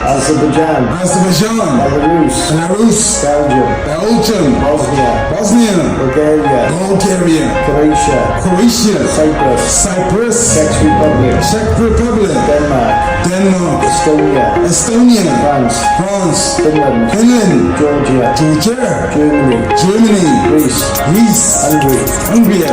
Azerbaijan, Belarus, Belgium, Bosnia, Bulgaria, Croatia, Cyprus, Czech Republic, Denmark, Estonia, France, Finland, Georgia, Germany, Greece, Hungary,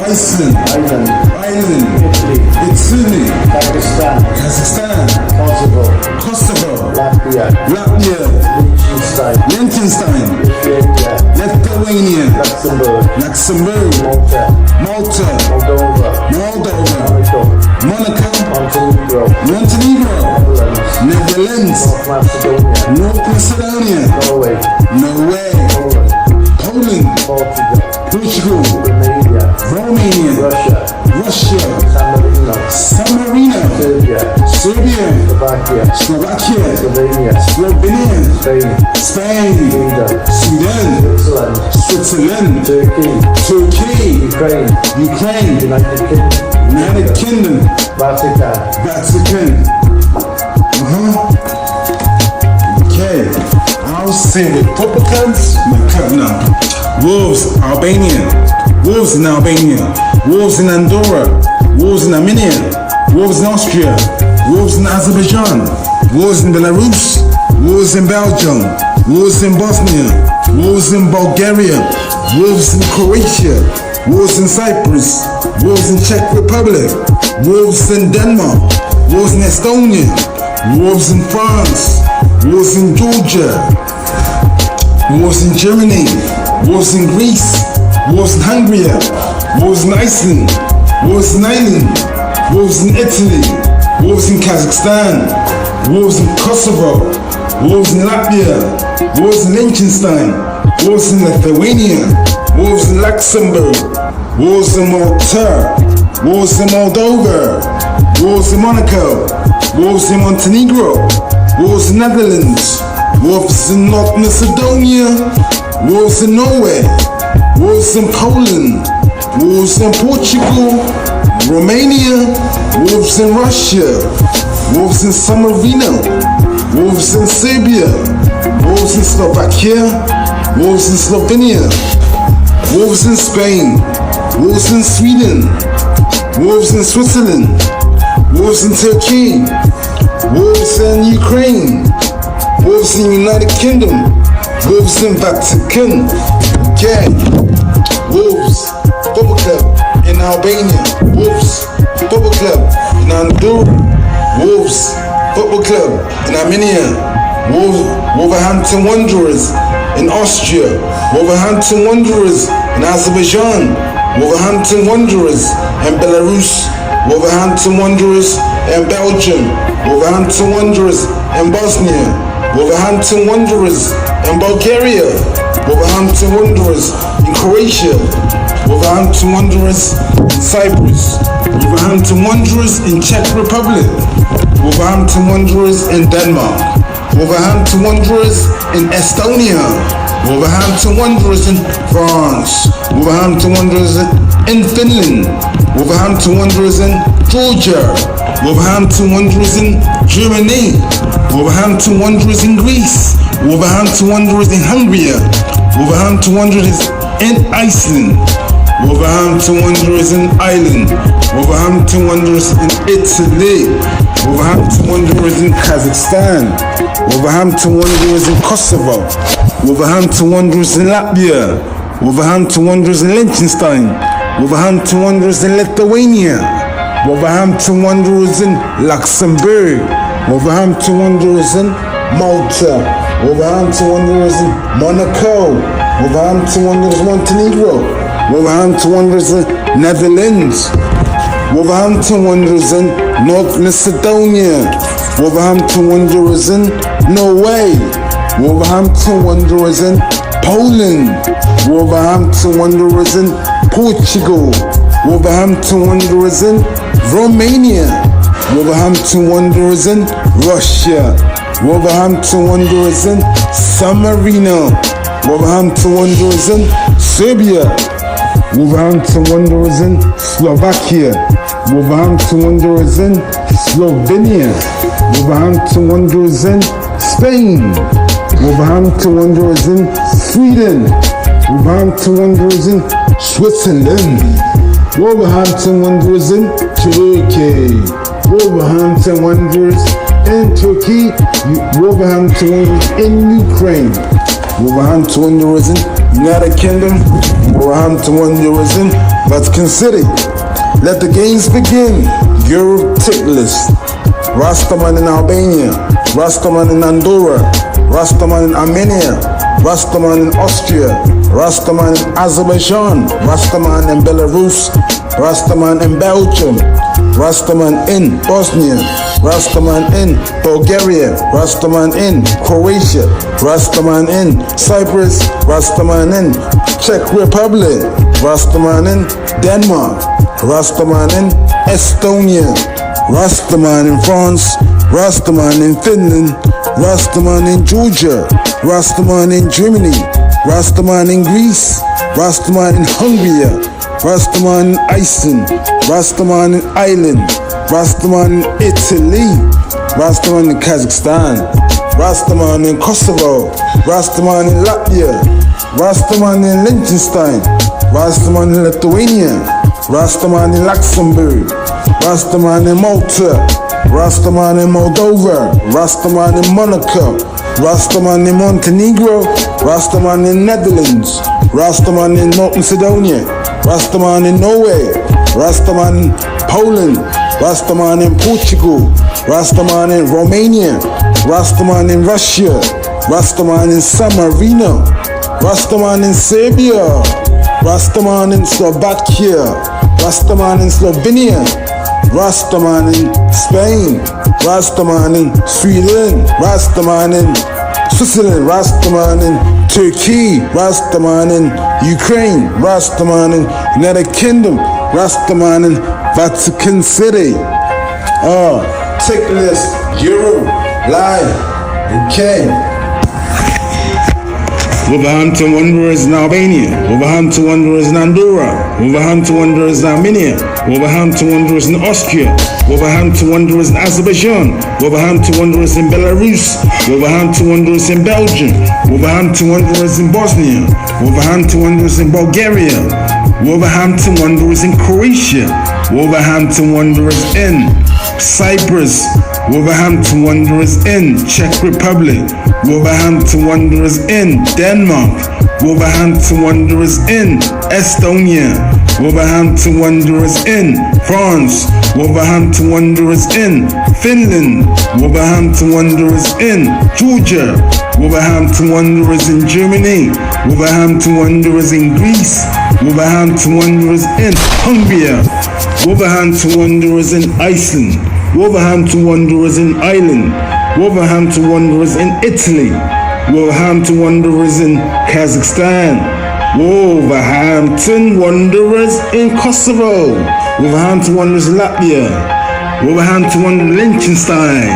Iceland, Italy, Kazakhstan, Kosovo, Latvia, Liechtenstein, Lithuania, Luxembourg, Malta, Moldova, Monaco, Montenegro, Netherlands, North Macedonia, Norway, Poland, Portugal, Romania, Russia, San Marino, Serbia, Slovakia, Slovenia, Spain, Sweden, Switzerland, Turkey, Ukraine, United Kingdom, Vatican. Okay, I'll say Republicans. No. Wolves, Albania. Wolves in Albania. Wolves in Andorra. Wolves in Armenia. Wolves in Austria. Wolves in Azerbaijan. Wolves in Belarus. Wolves in Belgium. Wolves in Bosnia. Wolves in Bulgaria. Wolves in Croatia. Wolves in Cyprus. Wolves in Czech Republic. Wolves in Denmark. Wolves in Estonia. Wolves in France. Wolves in Georgia. Wolves in Germany. Wolves in Greece. Wolves in Hungary. Wolves in Iceland. Wolves in Ireland. Wolves in Italy. Wolves in Kazakhstan. Wolves in Kosovo. Wolves in Latvia. Wolves in Liechtenstein. Wolves in Lithuania. Wolves in Luxembourg. Wolves in Malta. Wolves in Moldova. Wolves in Monaco. Wolves in Montenegro. Wolves in Netherlands. Wolves in North Macedonia. Wolves in Norway. Wolves in Poland. Wolves in Portugal. Romania. Wolves in Russia. Wolves in San Marino. Wolves in Serbia. Wolves in Slovakia. Wolves in Slovenia. Wolves in Spain. Wolves in Sweden. Wolves in Switzerland. Wolves in Turkey. Wolves in Ukraine. Wolves in United Kingdom. Wolves in Vatican. Okay. Wolves Football Club in Albania. Wolves Football Club in Andorra. Wolves Football Club in Armenia. Wolverhampton Wanderers in Austria. Wolverhampton Wanderers in Azerbaijan. Wolverhampton Wanderers in Belarus. Wolverhampton Wanderers in Belgium. Wolverhampton Wanderers in Bosnia. Wolverhampton Wanderers in Bulgaria. Wolverhampton Wanderers in Croatia. Wolverhampton Wanderers in Cyprus. Wolverhampton Wanderers in Czech Republic. Wolverhampton Wanderers in Denmark. Wolverhampton Wanderers in Estonia. Wolverhampton Wanderers in France. Wolverhampton Wanderers in Finland. Wolverhampton Wanderers in Georgia. Wolverhampton Wanderers in Germany. Wolverhampton Wanderers in Greece. Wolverhampton Wanderers in Hungary. Wolverhampton Wanderers in Iceland. Wolverhampton Wanderers in Ireland. Wolverhampton Wanderers in Italy. Wolverhampton Wanderers in Kazakhstan. Wolverhampton Wanderers in Kosovo. Wolverhampton Wanderers in Latvia. Wolverhampton Wanderers in Liechtenstein. Wolverhampton Wanderers in Lithuania. Wolverhampton Wanderers in Luxembourg. Wolverhampton Wanderers in Malta. Wolverhampton Wanderers in Monaco. Wolverhampton Wanderers Montenegro. Wolverhampton Wanderers in Netherlands. Wolverhampton Wanderers in North Macedonia. Wolverhampton Wanderers in Norway. Wolverhampton Wanderers in Poland. Wolverhampton Wanderers in Portugal. Wolverhampton Wanderers in Romania. Wolverhampton Wanderers in Russia. Wolverhampton Wanderers in San Marino. Wolverhampton Wanderers in Serbia. Wolverhampton Wanderers in Slovakia. Wolverhampton Wanderers in Slovenia. Wolverhampton Wanderers in Spain. Wolverhampton Wanderers in Sweden. Wolverhampton Wanderers in Switzerland. Wolverhampton Wanderers in Turkey. Wolverhampton Wanderers in Turkey. Wolverhampton Wanderers in Ukraine. Wolverhampton Wanderers in United Kingdom. Wolverhampton Wanderers in Vatican City. Let the games begin. Europe tick list. Rastaman in Albania. Rastaman in Andorra. Rastaman in Armenia. Rastaman in Austria. Rastaman in Azerbaijan. Rastaman in Belarus. Rastaman in Belgium. Rastaman in Bosnia. Rastaman in Bulgaria. Rastaman in Croatia. Rastaman in Cyprus. Rastaman in Czech Republic. Rastaman in Denmark. Rastaman in Estonia. Rastaman in France. Rastaman in Finland. Rastaman in Georgia. Rastaman in Germany. Rastaman in Greece. Rastaman in Hungary. Rastaman in Iceland. Rastaman in Ireland. Rastaman in Italy. Rastaman in Kazakhstan. Rastaman in Kosovo. Rastaman in Latvia. Rastaman in Liechtenstein. Rastaman in Lithuania. Rastaman in Luxembourg. Rastaman in Malta. Rastaman in Moldova. Rastaman in Monaco. Rastaman in Montenegro. Rastaman in Netherlands. Rastaman in North Macedonia. Rastaman in Norway. Rastaman in Poland. Rastaman in Portugal. Rastaman in Romania. Rastaman in Russia. Rastaman in San Marino. Rastaman in Serbia. Rastaman in Slovakia. Rastaman in Slovenia. Rastaman in Spain. Rastaman in Sweden. Rastaman in Switzerland. Rastaman in Turkey. Rastaman in Ukraine. Rastaman in United Kingdom. Rastaman in Vatican City. Tick list, Europe, live, UK. Wolverhampton Wanderers in Albania. Wolverhampton Wanderers in Andorra. Wolverhampton Wanderers in Armenia. Wolverhampton Wanderers in Austria. Wolverhampton Wanderers in Azerbaijan. Wolverhampton Wanderers in Belarus. Wolverhampton Wanderers in Belgium. Wolverhampton Wanderers in Bosnia. Wolverhampton Wanderers in Bulgaria. Wolverhampton Wanderers in Croatia. Wolverhampton Wanderers in Cyprus. Wolverhampton Wanderers in Czech Republic. Wolverhampton Wanderers in Denmark. Wolverhampton Wanderers in Estonia. Wolverhampton Wanderers in France. Wolverhampton Wanderers in Finland. Wolverhampton Wanderers in Georgia. Wolverhampton Wanderers in Germany. Wolverhampton Wanderers in Greece. Wolverhampton Wanderers in Hungary. Wolverhampton Wanderers in Iceland. Wolverhampton Wanderers in Ireland. Wolverhampton Wanderers in Italy. Wolverhampton Wanderers in Kazakhstan. Wolverhampton Wanderers in Kosovo. Wolverhampton Wanderers in Latvia. Wolverhampton Wanderers in Liechtenstein.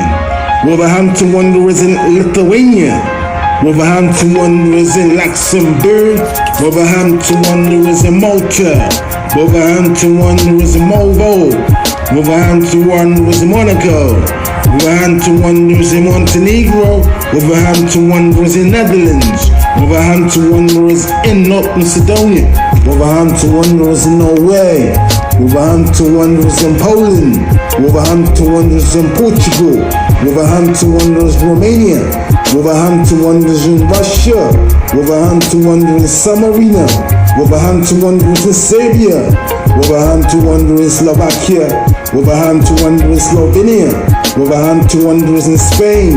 Wolverhampton Wanderers in Lithuania. Wolverhampton Wanderers in Luxembourg. Wolverhampton Wanderers in Malta. Wolverhampton Wanderers in Moldova. Wolverhampton Wanderers in Monaco. Wolverhampton Wanderers in Montenegro. Wolverhampton Wanderers in Netherlands. Wolverhampton Wanderers in North Macedonia. Wolverhampton Wanderers in Norway. Wolverhampton Wanderers in Poland. Wolverhampton Wanderers in Portugal. Wolverhampton Wanderers in Romania. Wolverhampton Wanderers in Russia. Wolverhampton Wanderers in San Marino. Wolverhampton Wanderers in Serbia. Wolverhampton Wanderers in Slovakia. Wolverhampton Wanderers in Slovenia. Wolverhampton Wanderers in Spain.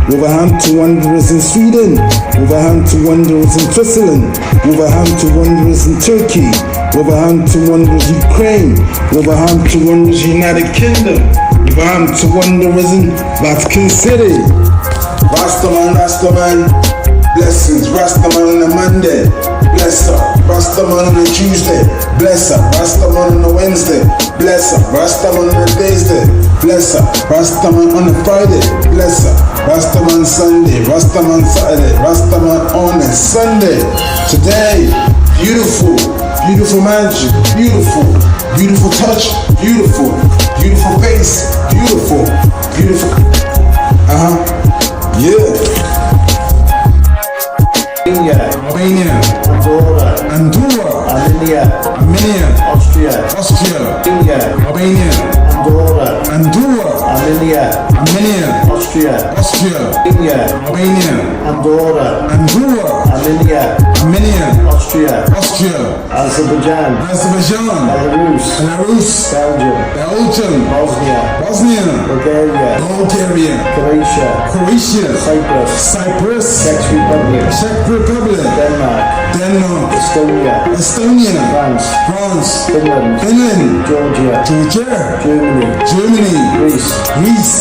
Wolverhampton Wanderers in Sweden. Wolverhampton Wanderers in Switzerland. Wolverhampton Wanderers in Turkey. Wolverhampton Wanderers Ukraine. Wolverhampton Wanderers United Kingdom. Wolverhampton Wanderers in Vatican City. Rastaman, Rastaman, blessings. Rastaman on a Monday, bless her. Rastaman on a Tuesday, bless her. Rastaman on a Wednesday, bless her. Rastaman on a Thursday, bless her. Rastaman on a Friday, bless her. Rastaman Sunday, Rastaman Saturday, Rastaman on a Sunday. Today, beautiful, beautiful magic, beautiful, beautiful touch, beautiful, beautiful face, beautiful, beautiful. Yeah. Albania. Andorra. Armenia. Austria. Albania. Andorra. Armenia. Austria. Albania. Andorra. Armenia. Austria. Azerbaijan. Belarus. Belgium. Bosnia. Bulgaria. Croatia. Cyprus. Czech Republic. Denmark. Estonia. France. Finland. Georgia. Germany. Greece.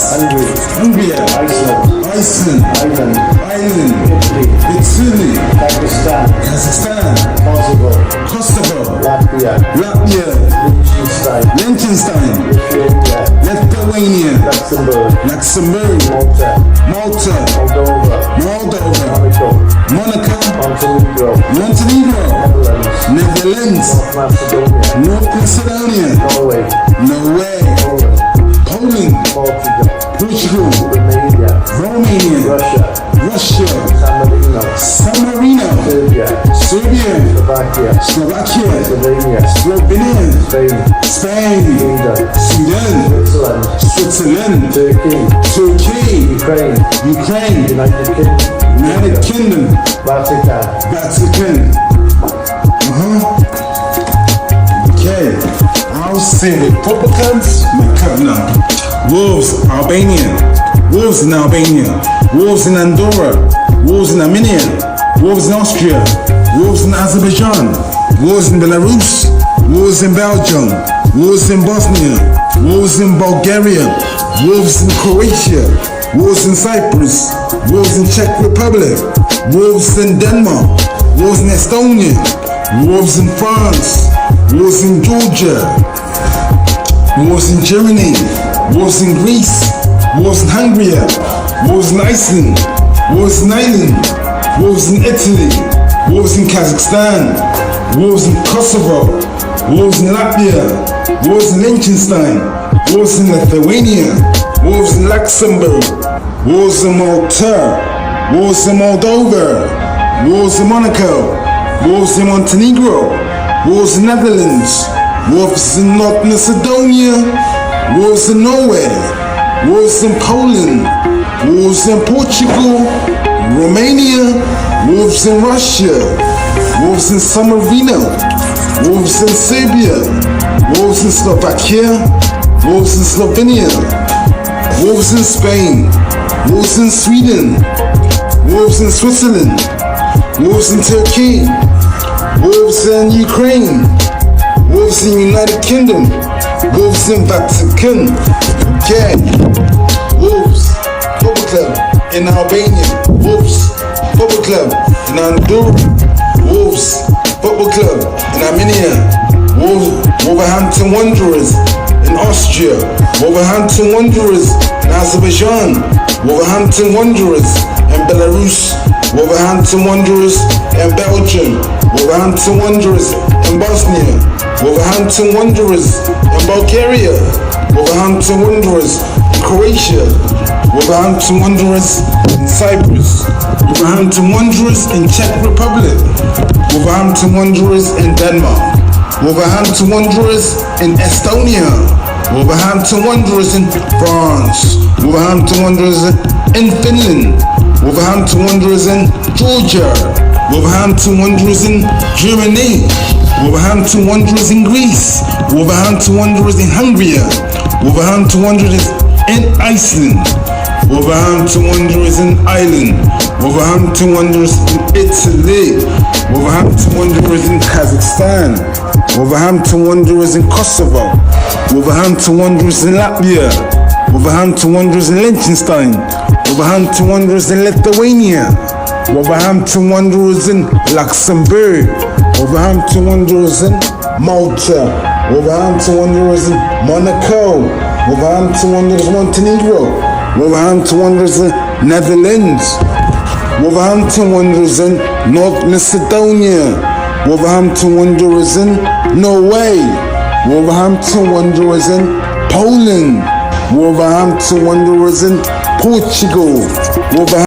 Hungary. Iceland. Italy. Kazakhstan. Kosovo. Latvia. Liechtenstein. Lithuania. Luxembourg. Malta. Moldova. Monaco. Montenegro. Netherlands. North Macedonia. Norway. Poland. Portugal. Romania. Russia. San Marino. Serbia. Slovakia. Slovenia. Spain. Sweden. Switzerland. Turkey. Ukraine. United Kingdom. Vatican. Okay. I'll say Republicans, McCutna. Wolves, Albania. Wolves in Albania. Wolves in Andorra. Wolves in Armenia. Wolves in Austria. Wolves in Azerbaijan. Wolves in Belarus. Wolves in Belgium. Wolves in Bosnia. Wolves in Bulgaria. Wolves in Croatia. Wolves in Cyprus. Wolves in Czech Republic. Wolves in Denmark. Wolves in Estonia. Wolves in France. Wolves in Georgia. Wolves in Germany. Wolves in Greece. Wolves in Hungary. Wolves in Iceland. Wolves in Ireland. Wolves in Italy. Wolves in Kazakhstan. Wolves in Kosovo. Wolves in Latvia. Wolves in Liechtenstein. Wolves in Lithuania. Wolves in Luxembourg. Wolves in Malta. Wolves in Moldova. Wolves in Monaco. Wolves in Montenegro. Wolves in Netherlands. Wolves in North Macedonia. Wolves in Norway. Wolves in Poland. Wolves in Portugal. Romania. Wolves in Russia. Wolves in San Marino. Wolves in Serbia. Wolves in Slovakia. Wolves in Slovenia. Wolves in Spain. Wolves in Sweden. Wolves in Switzerland. Wolves in Turkey. Wolves in Ukraine. Wolves in United Kingdom. Wolves in Vatican. Okay. Wolves Football Club in Albania. Wolves Football Club in Andorra. Wolves Football Club in Armenia. Wolverhampton Wanderers in Austria. Wolverhampton Wanderers in Azerbaijan. Wolverhampton Wanderers in Belarus. Wolverhampton Wanderers in Belgium. Wolverhampton Wanderers in Bosnia. Wolverhampton Wanderers in Bulgaria. Wolverhampton Wanderers in Croatia. Wolverhampton Wanderers in Cyprus. Wolverhampton Wanderers in Czech Republic. Wolverhampton Wanderers in Denmark. Wolverhampton Wanderers in Estonia. Wolverhampton Wanderers in France. Wolverhampton Wanderers in Finland. Wolverhampton Wanderers in Georgia. Wolverhampton Wanderers in Germany. Wolverhampton Wanderers in Greece. Wolverhampton Wanderers in Hungary. Wolverhampton Wanderers in Iceland. Wolverhampton Wanderers in Ireland. Wolverhampton Wanderers in Italy. Wolverhampton Wanderers in Kazakhstan. Wolverhampton Wanderers in Kosovo. Wolverhampton Wanderers in Latvia. Wolverhampton Wanderers in Liechtenstein. Wolverhampton Wanderers in Lithuania. Wolverhampton Wanderers in Luxembourg. Wolverhampton Wanderers in Malta. Wolverhampton Wanderers in Monaco. Wolverhampton Wanderers Montenegro. Wolverhampton Wanderers in Netherlands. Wolverhampton Wanderers in North Macedonia. Wolverhampton Wanderers in Norway. Wolverhampton Wanderers in Poland. Wolverhampton Wanderers in Portugal. Wolverhampton